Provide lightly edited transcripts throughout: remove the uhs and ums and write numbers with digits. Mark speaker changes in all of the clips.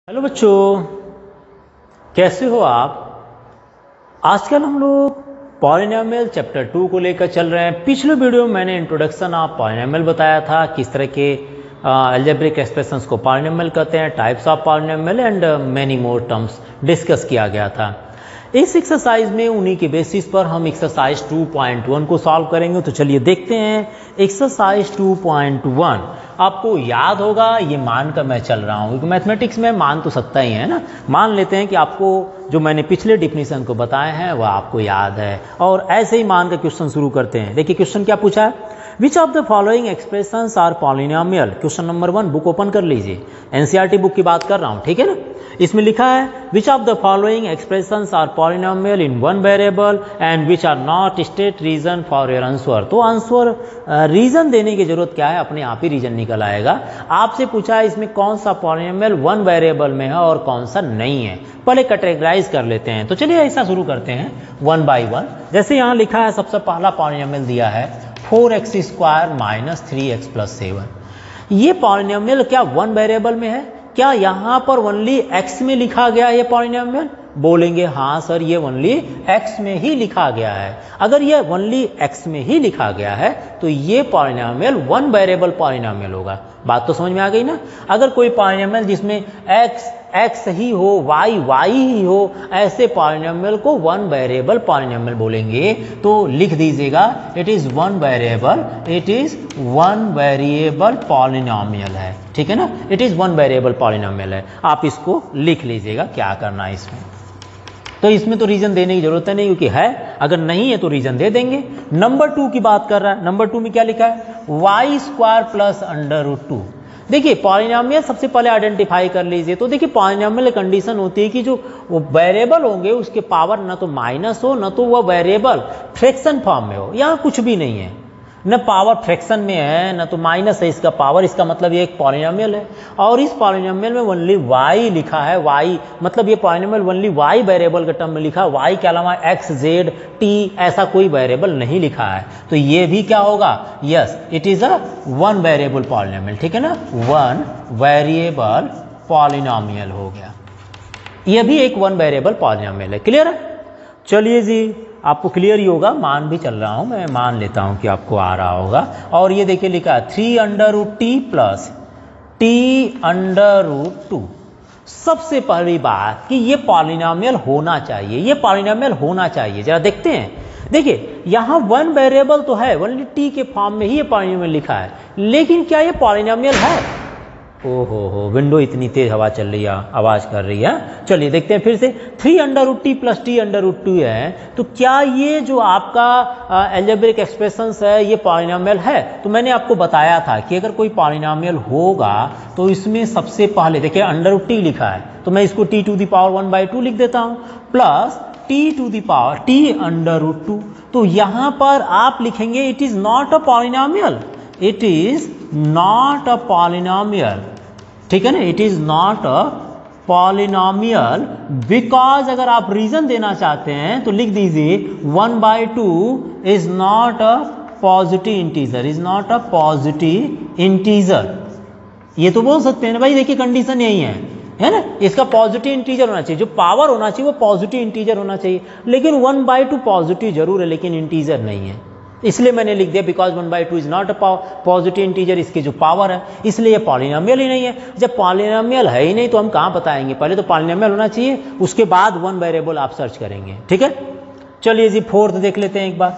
Speaker 1: Hello बच्चों, कैसे हो आप। आजकल हम लोग पॉलिनोमियल चैप्टर 2 को लेकर चल रहे हैं। पिछले वीडियो में मैंने इंट्रोडक्शन ऑफ पॉलिनोमियल बताया था, किस तरह के अलजेब्रिक एक्सप्रेशंस को पॉलिनोमियल कहते हैं, types of polynomial and many more terms discuss किया गया था। इस एक्सरसाइज में उन्हीं के बेसिस पर हम एक्सरसाइज 2.1 को सॉल्व करेंगे। तो चलिए देखते हैं एक्सरसाइज 2.1। आपको याद होगा, ये मान कर मैं चल रहा हूँ क्योंकि मैथमेटिक्स में मान तो सकता ही है ना। मान लेते हैं कि आपको जो मैंने पिछले डिफिनीशन को बताए हैं वह आपको याद है, और ऐसे ही मान का क्वेश्चन शुरू करते हैं। देखिए क्वेश्चन क्या पूछा है, which of the following expressions are polynomial. Question number 1, book open कर लीजिए, एनसीईआरटी बुक की बात कर रहा हूँ, ठीक है ना। इसमें लिखा है which of the following expressions are polynomial in one variable and which are not state reason for your answer. तो आंसर रीजन देने की जरूरत क्या है, अपने आप ही रीजन निकल आएगा। आपसे पूछा है इसमें कौन सा पॉलिनोमियल वन वेरिएबल में है और कौन सा नहीं है। पहले कैटेगराइज कर लेते हैं। तो चलिए ऐसा शुरू करते हैं वन बाय वन। जैसे यहाँ लिखा है, सबसे पहला पॉलिनोमियल दिया है 4x² माइनस 3x प्लस 7। ये पॉलिनोमियल क्या वन वेरिएबल में है? क्या यहाँ पर ओनली x में लिखा गया है ये पॉलिनोमियल? बोलेंगे हाँ सर, ये ओनली x में ही लिखा गया है। अगर ये ओनली x में ही लिखा गया है तो ये पॉलिनोमियल वन वेरिएबल पॉलिनोमियल होगा। बात तो समझ में आ गई ना। अगर कोई पॉलिनोमियल जिसमें x ही हो, y ही हो, ऐसे पॉलिनोमियल को वन वेरिएबल पॉलिनोमियल बोलेंगे। तो लिख दीजिएगा it is one variable, it is one variable polynomial है, ठीक है ना। It is one variable polynomial है। आप इसको लिख लीजिएगा क्या करना है इसमें। तो इसमें तो रीजन देने की जरूरत है नहीं, क्योंकि है, अगर नहीं है तो रीजन दे देंगे। नंबर 2 की बात कर रहा है। नंबर 2 में क्या लिखा है, y² प्लस √2। देखिए पॉलिनोमियल सबसे पहले आइडेंटिफाई कर लीजिए। तो देखिए पॉलिनोमियल कंडीशन होती है कि जो वो वेरिएबल होंगे उसके पावर ना तो माइनस हो, ना तो वह वेरिएबल फ्रैक्शन फॉर्म में हो। यहाँ कुछ भी नहीं है, न पावर फ्रैक्शन में है ना तो माइनस है इसका पावर। इसका मतलब ये एक पॉलिनोमियल है, और इस पॉलिनोमियल में ओनली y लिखा है। y मतलब ये पॉलिनोमियल ओनली y वेरिएबल के टर्म में लिखा है। y के अलावा x, z, t ऐसा कोई वेरिएबल नहीं लिखा है। तो ये भी क्या होगा, yes it is a one variable polynomial, ठीक है ना। वन वेरिएबल पॉलिनोमियल हो गया, ये भी एक वन वेरिएबल पॉलिनोमियल है। क्लियर है? चलिए जी, आपको क्लियर ही होगा, मान भी चल रहा हूं, मैं मान लेता हूं कि आपको आ रहा होगा। और ये देखिए लिखा है 3√t प्लस t√2। सबसे पहली बात कि ये पॉलिनोमियल होना चाहिए, ये पॉलिनोमियल होना चाहिए। जरा देखते हैं, देखिए यहां वन वेरिएबल तो है, ओनली t के फॉर्म में ही ये पॉलिनोमियल लिखा है, लेकिन क्या ये पॉलिनोमियल है? ओहो, विंडो इतनी तेज हवा चल रही है, आवाज कर रही है। चलिए देखते हैं फिर से। 3√t प्लस t√2 है, तो क्या ये जो आपका अलजेब्रिक एक्सप्रेशंस है ये पॉलिनोमियल है? तो मैंने आपको बताया था कि अगर कोई पॉलिनोमियल होगा तो इसमें सबसे पहले देखिए √t लिखा है, तो मैं इसको t⁻1/2 लिख देता हूं, प्लस t⁻t√2। तो यहां पर आप लिखेंगे it is not a polynomial, it is not a polynomial, ठीक है ना। It is not a polynomial because अगर आप रीजन देना चाहते हैं तो लिख दीजिए 1/2 is not a positive integer, is not a positive integer. ये तो बोल सकते हैं ना भाई, देखिए कंडीशन यही है ना। इसका पॉजिटिव इंटीजर होना चाहिए, जो पावर होना चाहिए वो पॉजिटिव इंटीजर होना चाहिए। लेकिन 1/2 पॉजिटिव जरूर है लेकिन इंटीजर नहीं है, इसलिए मैंने लिख दिया because 1/2 is not a positive integer, इसकी जो पावर है, इसलिए ये पॉलिनोमियल ही नहीं है। जब पॉलिनोमियल है ही नहीं तो हम कहां बताएंगे, पहले तो पॉलिनोमियल होना चाहिए, उसके बाद वन वेरिएबल आप सर्च करेंगे, ठीक है। चलिए जी फोर्थ देख लेते हैं एक बार।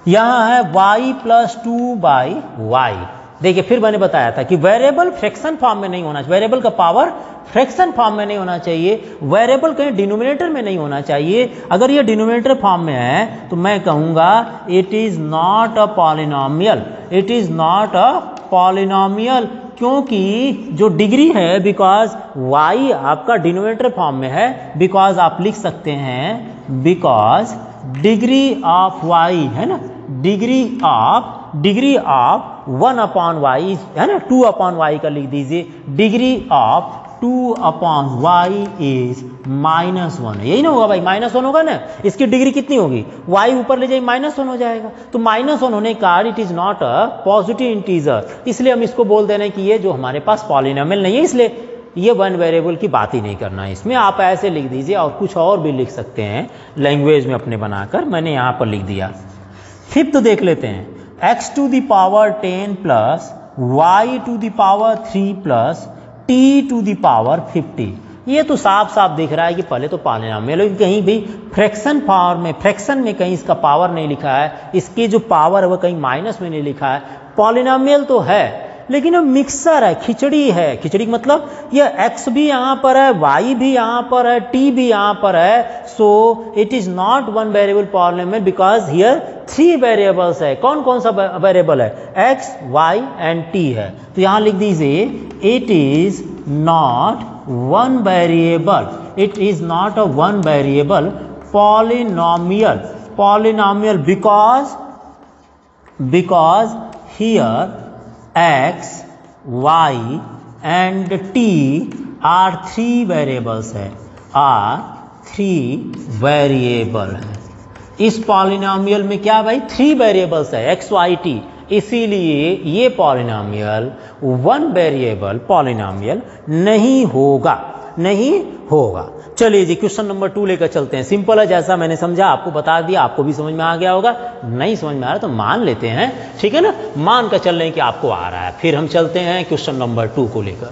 Speaker 1: यहां है y प्लस 2/y। देखिए फिर मैंने बताया था कि वेरिएबल फ्रैक्शन फॉर्म में नहीं होना चाहिए, वेरिएबल का पावर फ्रैक्शन फॉर्म में नहीं होना चाहिए, वेरिएबल कहीं डिनोमिनेटर में नहीं होना चाहिए। अगर ये डिनोमिनेटर फॉर्म में है तो मैं कहूंगा it is not a polynomial, it is not a polynomial, क्योंकि जो डिग्री है, बिकॉज y आपका डिनोमिनेटर फॉर्म में है, बिकॉज आप लिख सकते हैं बिकॉज डिग्री ऑफ y है ना, डिग्री ऑफ 1/y है ना, 2/y का लिख दीजिए, डिग्री ऑफ 2/y इज -1। यही ना होगा भाई, -1 होगा ना। इसकी डिग्री कितनी होगी, y ऊपर ले जाइए -1 हो जाएगा। तो -1 होने का it is not a positive integer, इसलिए हम इसको बोल दे रहे हैं कि ये जो हमारे पास पॉलिनोमियल नहीं है, इसलिए ये वन वेरिएबल की बात ही नहीं करना है इसमें, आप ऐसे लिख दीजिए और कुछ और भी लिख सकते हैं लैंग्वेज में अपने बनाकर, मैंने यहाँ पर लिख दिया। फिफ्थ देख लेते हैं, x to the power 10 plus y to the power 3 plus t to the power 50। ये तो साफ साफ दिख रहा है कि पहले तो पॉलिनॉमियल है, कहीं भी फ्रैक्शन फॉर्म में, फ्रैक्शन में कहीं इसका पावर नहीं लिखा है, इसकी जो पावर है वो कहीं माइनस में नहीं लिखा है। पॉलिनॉमियल तो है लेकिन अब मिक्सर है, खिचड़ी है। खिचड़ी मतलब ये x भी यहाँ पर है, y भी यहाँ पर है, t भी यहाँ पर है। So it is not one variable polynomial because here 3 variables है। कौन कौन सा वेरिएबल है? x, y एंड t है। तो यहाँ लिख दीजिए it is not one variable, it is not a one variable polynomial, polynomial because here x, y and t are 3 variables है, are 3 वेरिएबल है। इस पॉलिनॉमियल में क्या भाई 3 वेरिएबल्स है x, y, t, इसीलिए ये पॉलिनॉमियल वन वेरिएबल पॉलिनॉमियल नहीं होगा, नहीं होगा। चलिए जी क्वेश्चन नंबर 2 लेकर चलते हैं। सिंपल है, जैसा मैंने समझा आपको बता दिया, आपको भी समझ में आ गया होगा। नहीं समझ में आ रहा तो मान लेते हैं, ठीक है ना, मान कर चल रहे हैं कि आपको आ रहा है। फिर हम चलते हैं क्वेश्चन नंबर 2 को लेकर।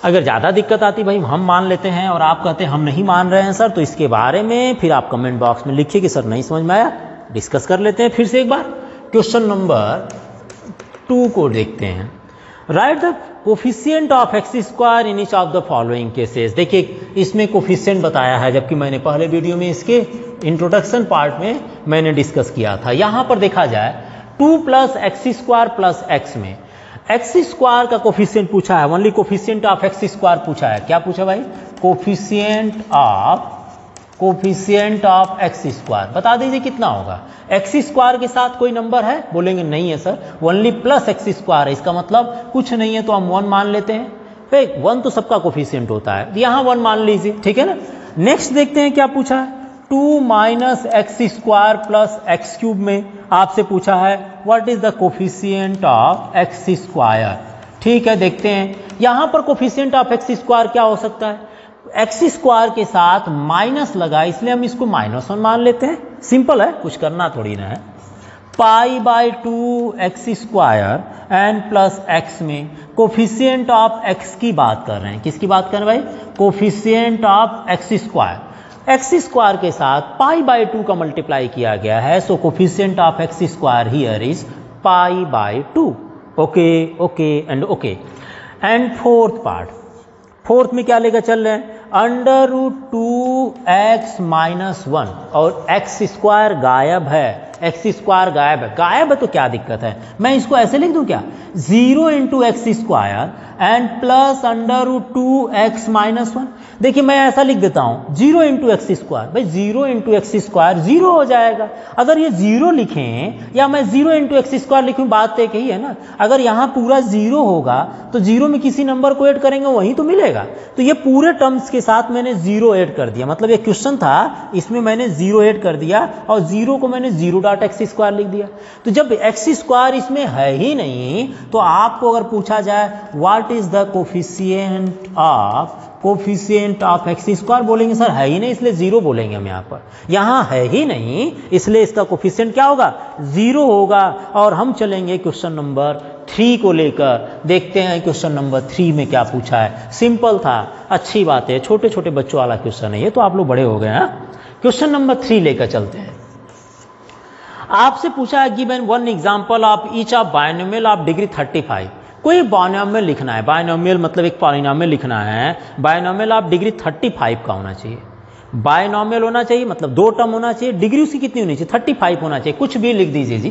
Speaker 1: अगर ज़्यादा दिक्कत आती भाई हम मान लेते हैं और आप कहते हैं हम नहीं मान रहे हैं सर, तो इसके बारे में फिर आप कमेंट बॉक्स में लिखिए कि सर नहीं समझ में आया, डिस्कस कर लेते हैं फिर से एक बार। क्वेश्चन नंबर 2 को देखते हैं। Right the coefficient of X square in each of the following cases. देखिए इसमें कोफिशिएंट बताया है, जबकि मैंने पहले वीडियो में इसके इंट्रोडक्शन पार्ट में मैंने डिस्कस किया था। यहाँ पर देखा जाए 2 plus x square plus X में एक्स स्क्वायर का कोफिशिएंट पूछा है, only coefficient of X square पूछा है। क्या पूछा भाई? Coefficient of X square. बता दीजिए कितना होगा। एक्स स्क्वायर के साथ कोई नंबर है? बोलेंगे नहीं है sir, only plus x square है, इसका मतलब कुछ नहीं है, तो हम 1 मान लेते हैं। भाई 1 तो सबका कोफिशिएंट होता है, यहाँ 1 मान लीजिए, ठीक है ना। नेक्स्ट देखते हैं क्या पूछा है। 2 minus x square plus x cube में आपसे पूछा है what is the coefficient of X square. ठीक है, देखते हैं यहाँ पर कोफिशिएंट ऑफ एक्स स्क्वायर क्या हो सकता है। एक्स स्क्वायर के साथ माइनस लगा, इसलिए हम इसको -1 मान लेते हैं। सिंपल है, कुछ करना थोड़ी ना है। π/2 X square and plus X में कोफिशिएंट ऑफ एक्स की बात कर रहे हैं। किसकी बात कर रहे हैं भाई? Coefficient of X square. X square के साथ π/2 का मल्टीप्लाई किया गया है, so coefficient of X square here is π/2। Okay okay and okay. And fourth part, fourth में क्या लेकर चल रहे हैं? √2x - 1 और एक्स स्क्वायर गायब है, एक्स स्क्वायर गायब है। गायब है तो क्या दिक्कत है, मैं इसको ऐसे लिख दूं क्या? 0 × x square and plus √2x - 1। देखिए मैं ऐसा लिख देता हूं 0 × एक्स स्क्वायर। भाई 0 × एक्स स्क्वायर 0 हो जाएगा। अगर ये 0 लिखें या मैं 0 × एक्स स्क्वायर लिखूं, बात तो एक ही है ना। अगर यहाँ पूरा 0 होगा तो 0 में किसी नंबर को ऐड करेंगे वहीं तो मिलेगा। तो ये पूरे टर्म्स के साथ मैंने 0 ऐड कर दिया, मतलब ये क्वेश्चन था इसमें मैंने 0 ऐड कर दिया और 0 को मैंने 0.x² लिख दिया। तो जब एक्स स्क्वायर इसमें है ही नहीं तो आपको अगर पूछा जाए what is the coefficient of X square, बोलेंगे सर है ही नहीं इसलिए 0 बोलेंगे हम। यहाँ पर यहाँ है ही नहीं इसलिए इसका कोफिशिएंट क्या होगा? 0 होगा। और हम चलेंगे क्वेश्चन नंबर 3 को लेकर, देखते हैं क्वेश्चन नंबर 3 में क्या पूछा है। सिंपल था, अच्छी बात है, छोटे छोटे बच्चों वाला क्वेश्चन है ये, तो आप लोग बड़े हो गए हैं। क्वेश्चन नंबर 3 लेकर चलते हैं। आपसे पूछा है given one example of each of binomial of degree 35। कोई बायनोमियल लिखना है, बायनोमियल मतलब एक पॉलिनोमियल लिखना है, बायनोमियल ऑफ डिग्री 35 का होना चाहिए। बायनोमियल होना चाहिए मतलब 2 टर्म होना चाहिए, डिग्री उसकी कितनी होनी चाहिए? 35 होना चाहिए। कुछ भी लिख दीजिए जी,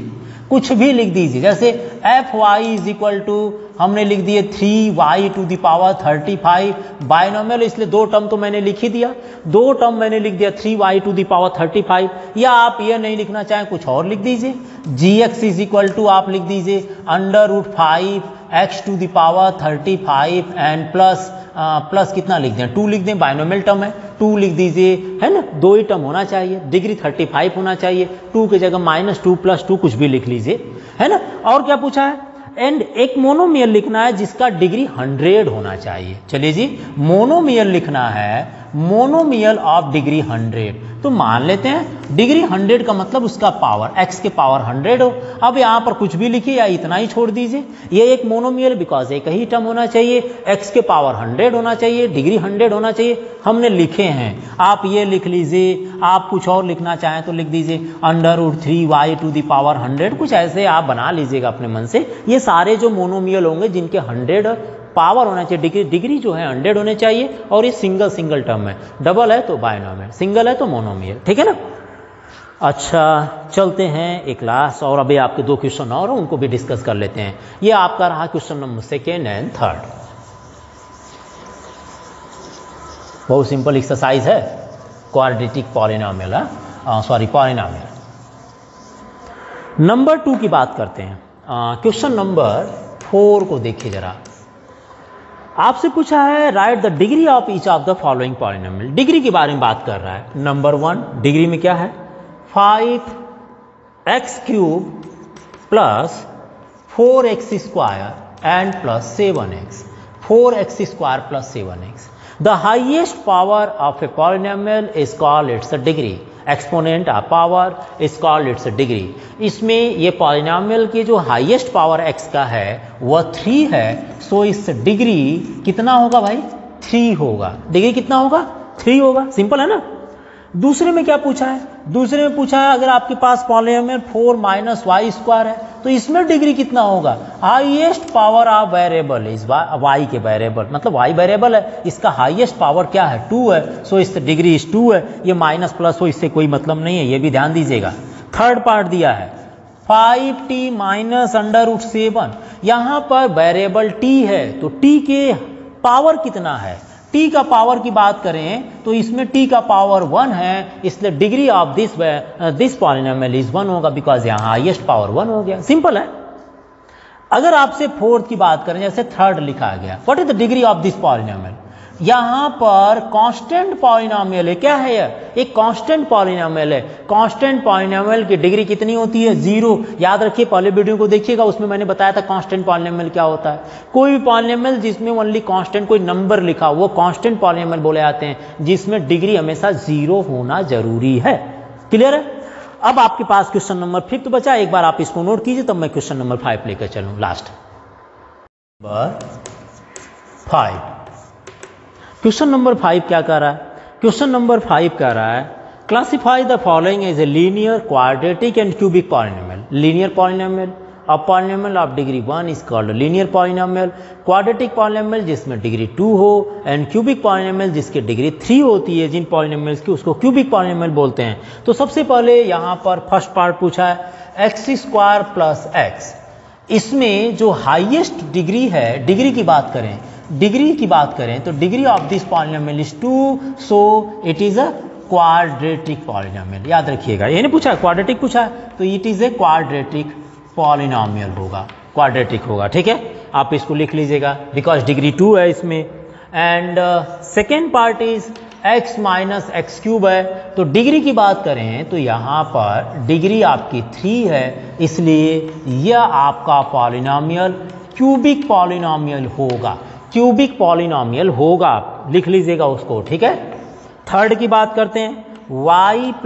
Speaker 1: कुछ भी लिख दीजिए। जैसे fy हमने लिख दिए 3y⁵। बायनोमियल इसलिए 2 टर्म तो मैंने लिख ही दिया, 2 टर्म मैंने लिख दिया 3y⁵। या आप ये नहीं लिखना चाहें कुछ और लिख दीजिए। gx आप लिख दीजिए √5x⁵ एंड प्लस कितना लिख दें? 2 लिख दें, बायनोमियल टर्म है 2 लिख दीजिए, है ना। 2 ही टर्म होना चाहिए, डिग्री 35 होना चाहिए। 2 की जगह -2 + 2 कुछ भी लिख लीजिए, है ना। और क्या पूछा है? एंड एक मोनोमियल लिखना है जिसका डिग्री 100 होना चाहिए। चलिए जी, मोनोमियल लिखना है, मोनोमियल ऑफ डिग्री 100। तो मान लेते हैं डिग्री 100 का मतलब उसका पावर x के पावर 100 हो। अब यहाँ पर कुछ भी लिखिए या इतना ही छोड़ दीजिए, ये एक मोनोमियल बिकॉज एक ही टर्म होना चाहिए, x के पावर 100 होना चाहिए, डिग्री 100 होना चाहिए, हमने लिखे हैं। आप ये लिख लीजिए, आप कुछ और लिखना चाहें तो लिख दीजिए √3y⁴ कुछ ऐसे आप बना लीजिएगा अपने मन से। ये सारे जो मोनोमियल होंगे जिनके 100 पावर होना चाहिए, डिग्री जो है 100 होने चाहिए, और ये सिंगल टर्म है, डबल है तो बायनोमियल, सिंगल है तो मोनोमियल, ठीक है ना। अच्छा चलते हैं एक क्लास, और अभी आपके 2 क्वेश्चन और उनको भी डिस्कस कर लेते हैं। ये आपका रहा क्वेश्चन नंबर 2 एंड 3। बहुत सिंपल एक्सरसाइज है, क्वाड्रेटिक पॉलिनोमियल, पॉलिनोमियल। नंबर 2 की बात करते हैं। क्वेश्चन नंबर 4 को देखिए जरा। आपसे पूछा है right the degree of each of the following polynomial. Degree के बारे में बात कर रहा है। नंबर 1 डिग्री में क्या है, 5x³ plus 4x² and plus 7x, 4x² plus 7x। The highest power of a polynomial is called its degree. Exponent of power is called its degree. इसमें ये पॉलिनोमियल की जो हाईएस्ट पावर x का है वह 3 है, सो इस डिग्री कितना होगा भाई, 3 होगा। डिग्री कितना होगा, 3 होगा। सिंपल है ना। दूसरे में क्या पूछा है, दूसरे में पूछा है अगर आपके पास पॉलिनोमियल 4 - y² है तो इसमें डिग्री कितना होगा। हाईएस्ट पावर ऑफ वेरिएबल इस y के वेरिएबल, मतलब y वेरिएबल है, इसका हाईएस्ट पावर क्या है, 2 है, सो इस डिग्री 2 है। ये माइनस प्लस हो इससे कोई मतलब नहीं है, ये भी ध्यान दीजिएगा। थर्ड पार्ट दिया है 5t - √7। यहाँ पर वेरिएबल t है तो t के पावर कितना है, t का पावर की बात करें तो इसमें t का पावर 1 है, इसलिए degree of this polynomial is 1 होगा, बिकॉज यहाँ हाईएस्ट पावर 1 हो गया। सिंपल है। अगर आपसे फोर्थ की बात करें, जैसे थर्ड लिखा गया, what is the degree of this polynomial. यहाँ पर कांस्टेंट पॉलिनोमियल है, क्या है यह, एक कांस्टेंट पॉलिनोमियल है। कांस्टेंट पॉलिनोमियल की डिग्री कितनी होती है, 0। याद रखिए, पहले वीडियो को देखिएगा, उसमें मैंने बताया था कांस्टेंट पॉलिनोमियल क्या होता है। कोई भी पॉलिनोमियल जिसमें ओनली कांस्टेंट कोई नंबर लिखा वो कांस्टेंट पॉलिनोमियल बोले जाते हैं, जिसमें डिग्री हमेशा 0 होना जरूरी है। क्लियर है। अब आपके पास क्वेश्चन नंबर 5 बचा, एक बार आप इसको नोट कीजिए, तब मैं क्वेश्चन नंबर 5 लेकर चलूँ लास्ट। नंबर 5, क्वेश्चन नंबर 5 क्या कह रहा है, क्वेश्चन नंबर 5 कह रहा है classify the following as a linear, quadratic and cubic polynomial. Linear polynomial, a polynomial of degree 1 is called linear polynomial. Quadratic polynomial जिसमें डिग्री 2 हो, एंड क्यूबिक पॉलिनोमियल जिसकी डिग्री 3 होती है, जिन पॉलिनोमियल्स की उसको क्यूबिक पॉलिनोमियल बोलते हैं। तो सबसे पहले यहाँ पर फर्स्ट पार्ट पूछा है x² प्लस x। इसमें जो हाईएस्ट डिग्री है, डिग्री की बात करें, डिग्री की बात करें तो degree of this polynomial is 2, so it is a quadratic polynomial. याद रखिएगा, ये नहीं पूछा क्वाड्रेटिक पूछा है, तो it is a quadratic polynomial होगा, क्वाड्रेटिक होगा। ठीक है, आप इसको लिख लीजिएगा बिकॉज डिग्री 2 है इसमें। And second part is x - x³ है, तो डिग्री की बात करें तो यहाँ पर डिग्री आपकी 3 है, इसलिए यह आपका पॉलिनोमियल क्यूबिक पॉलिनोमियल होगा, क्यूबिक पॉलिनोमियल होगा, लिख लीजिएगा उसको। ठीक है। थर्ड की बात करते हैं y +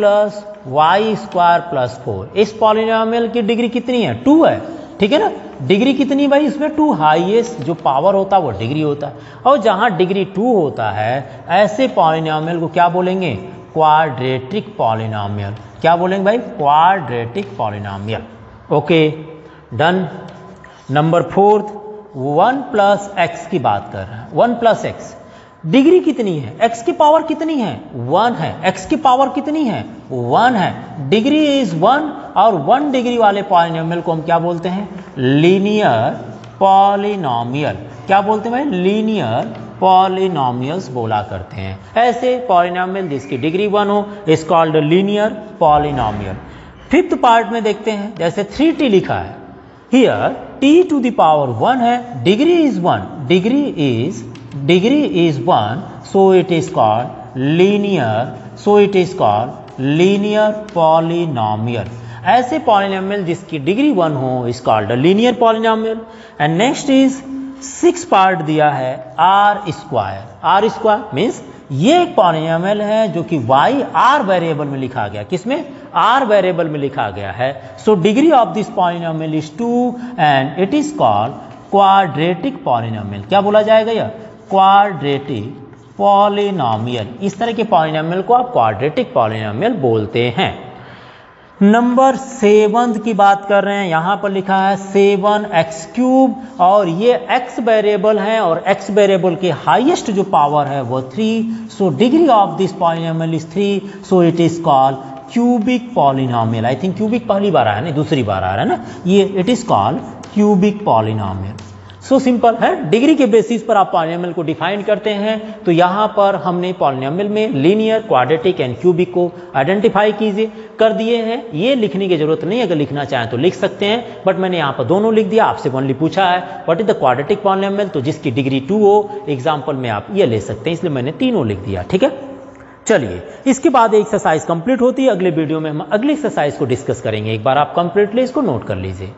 Speaker 1: y² + 4। इस पॉलिनोमियल की डिग्री कितनी है, 2 है। ठीक है ना, डिग्री कितनी भाई इसमें 2, हाईएस्ट जो पावर होता है वो डिग्री होता है, और जहाँ डिग्री 2 होता है ऐसे पॉलिनोमियल को क्या बोलेंगे, क्वाड्रेटिक पॉलिनोमियल। क्या बोलेंगे भाई, quadratic polynomial. Okay done. Number 4 1 + x की बात कर रहे हैं, 1 + x। डिग्री कितनी है, x की पावर कितनी है, 1 है, x की पावर कितनी है, 1 है, डिग्री इज 1, और 1 डिग्री वाले पॉलिनोमियल को हम क्या बोलते हैं, लीनियर पॉलिनोमियल। क्या बोलते हैं भाई, लीनियर पॉलिनोमियल्स बोला करते हैं। ऐसे पॉलिनोमियल जिसकी डिग्री 1 हो is called linear polynomial. Fifth part में देखते हैं, जैसे 3t लिखा है, हियर t⁴ 1 है, degree is 1, degree is 1, so it is called linear, polynomial। ऐसे पॉलिनोमियल जिसकी डिग्री 1 हो is called a linear polynomial. And next is 6 part दिया है आर स्क्वायर मीन्स ये एक पॉलिनोमियल है जो कि y r वेरिएबल में लिखा गया, किसमें r वेरिएबल में लिखा गया है। So degree of this polynomial is 2 and it is called quadratic polynomial. क्या बोला जाएगा यह? Quadratic polynomial. इस तरह के पॉलिनोमियल को आप क्वाड्रेटिक पॉलिनोमियल बोलते हैं। नंबर 7 की बात कर रहे हैं, यहां पर लिखा है 7x³ और ये x वेरिएबल है और x वेरिएबल के हाईएस्ट जो पावर है वो 3। So degree of this polynomial is 3, so it is called cubic polynomial. I think cubic पहली बार आया, नहीं दूसरी बार आ रहा है ना ये। It is called cubic polynomial. So simple है, डिग्री के बेसिस पर आप पॉलिनोमियल को डिफाइन करते हैं। तो यहाँ पर हमने पॉलिनोमियल में लीनियर, क्वाड्रेटिक एंड क्यूबिक को आइडेंटिफाई कर दिए हैं। ये लिखने की जरूरत नहीं, अगर लिखना चाहें तो लिख सकते हैं, बट मैंने यहाँ पर दोनों लिख दिया। आपसे ओनली पूछा है what is the quadratic polynomial, तो जिसकी डिग्री 2 हो एग्जाम्पल में आप ये ले सकते हैं, इसलिए मैंने तीनों लिख दिया। ठीक है, चलिए इसके बाद एक्सरसाइज कंप्लीट होती है। अगले वीडियो में हम अगली एक्सरसाइज को डिस्कस करेंगे। एक बार आप कंप्लीटली इसको नोट कर लीजिए।